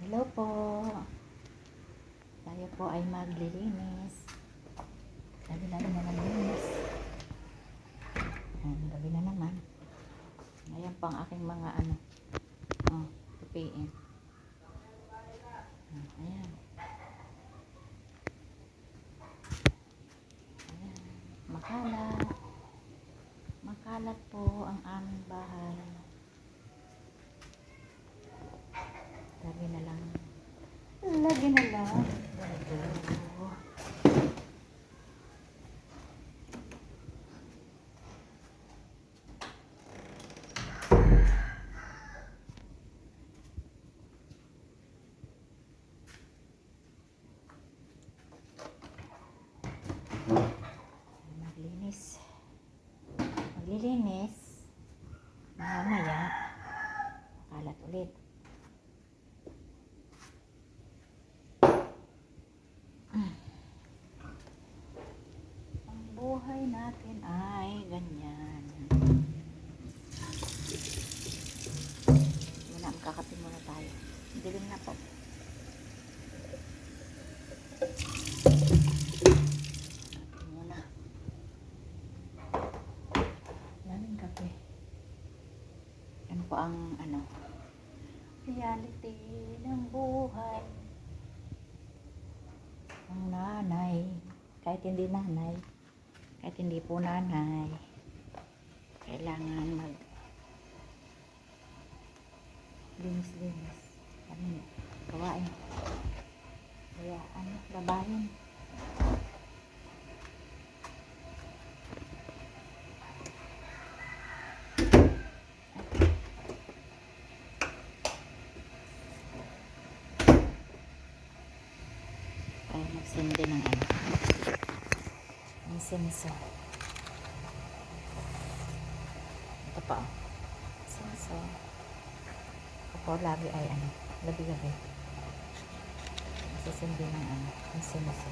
Hello po. Tayo po ay maglilinis. Gabi na rin na naglinis. Gabi na naman. Ayan po ang aking mga tupiin. Ayan. Ayan. Makalat. Makalat po ang aming bahay. Gabi na lang. Lagi na lang. Ganito. Maglilinis. Mamaya makalat ulit. Ang buhay natin ay ganyan. Muna, magkakape muna tayo. Dilim na po. Po ang reality ng buhay ng nanay, kahit hindi nanay, kahit hindi po nanay, kailangan mag linis gawain, kaya labahin. Ay, magsindi ng insenso. Ito pa, insenso. Ako lagi ay gabi-gabi masisindi ng insenso.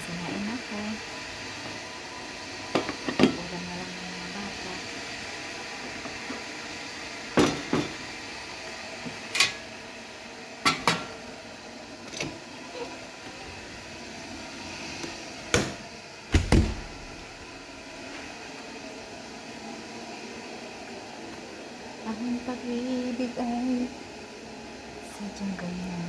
Sinain ako. Ulam na lang ng mga bata. Ang pag-ibig ay sadyang ganyan.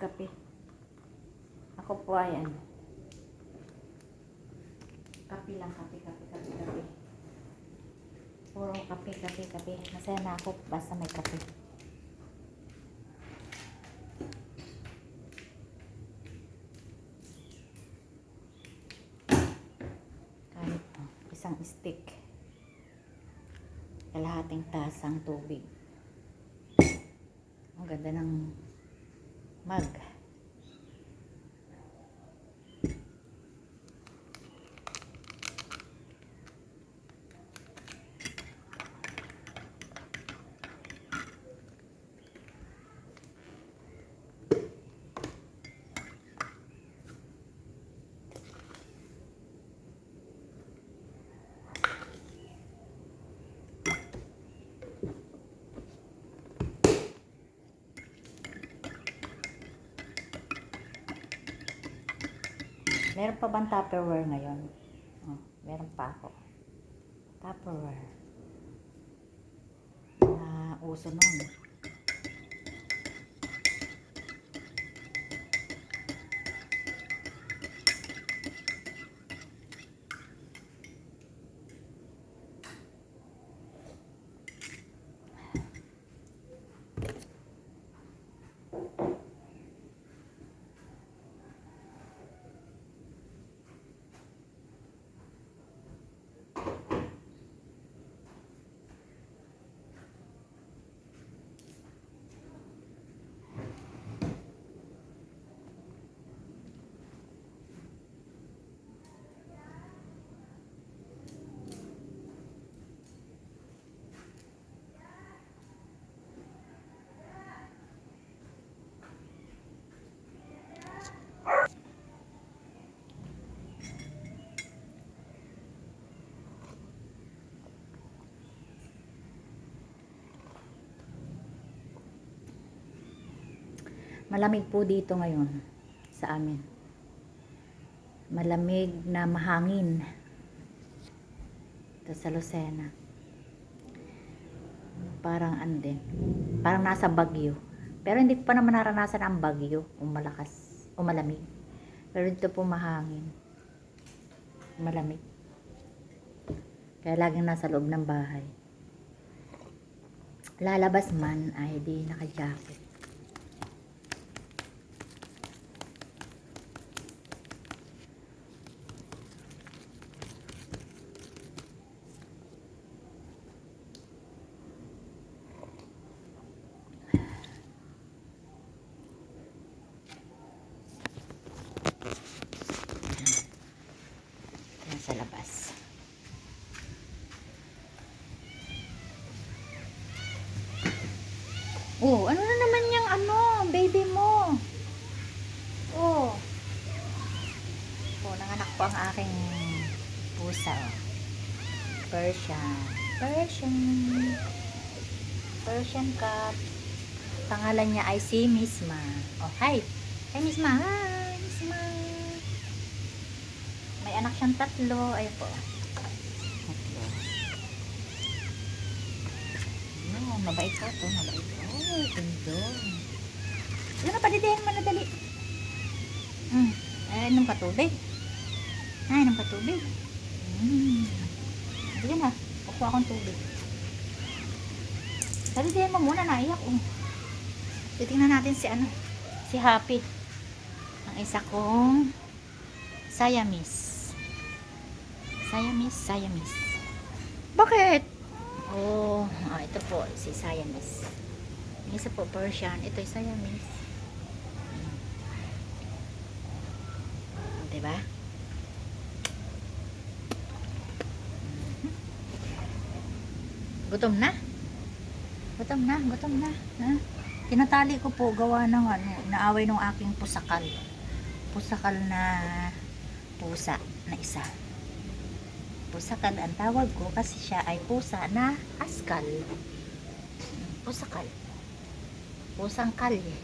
magkape. Ako po ay ano, kape lang, kape. Puro kape. Masaya na ako basta may kape. Kahit isang stick. Kalahating tasang tubig. Ang ganda ng mug. Meron pa bang Tupperware ngayon? Oh, meron pa ako. Tupperware. Uso nun. Malamig po dito ngayon sa amin. Malamig na mahangin. Ito sa Lucena. Parang andin. Parang nasa Baguio. Pero hindi ko pa naman naranasan ang Baguio. Malakas. O malamig. Pero dito po mahangin. Malamig. Kaya laging nasa loob ng bahay. Lalabas man ay di naka-jacket. Sa labas. Oh, ano na naman yung ano, baby mo? Oh. Oh, nanganak po ang aking pusa. Persian cat. Pangalan niya ay si Miss Ma. Oh, hi. Hi, Miss Ma. Hi, Miss Ma. May anak siyang 3. Ayun po. 3. No, mabait po ito. Mabait. Oh, ganda. Ano na, padidihin mo na dali. Inom ka tubig. Inom ka tubig. Sige na. Kukuha akong tubig. Padidihin mo muna. Naiyak. Titingnan natin si ano. Si Happy. Ang isa kong Siamese. Bakit? Oh, ito po si Siamese. Yung isa po Persian, ito ay Siamese. Diba? Gutom na? Ha? Tinatali ko po gawa ng ano, naaway ng aking pusakal. Pusakal na pusa na isa. Pusakal ang tawag ko kasi siya ay pusa na askal. Pusakal. Pusang kalye.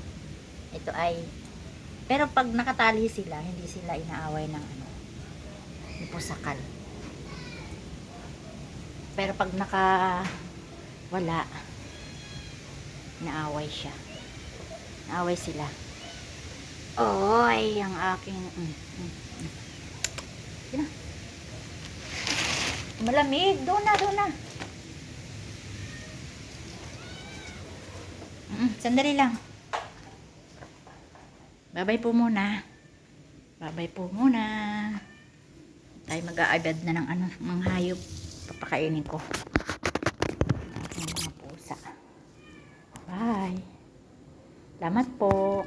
Ito ay, pero pag nakatali sila, hindi sila inaaway ng ano, ni pusakal. Pero pag wala, inaaway siya. Inaaway sila. Oy, ang aking Yan na. Malamig. Doon na, doon na. Sandali lang. Babay po muna. Babay po muna. Tayo mag-aabad na ng mga hayop. Papakainin ko. Ang aking mga pusa. Bye. Salamat po.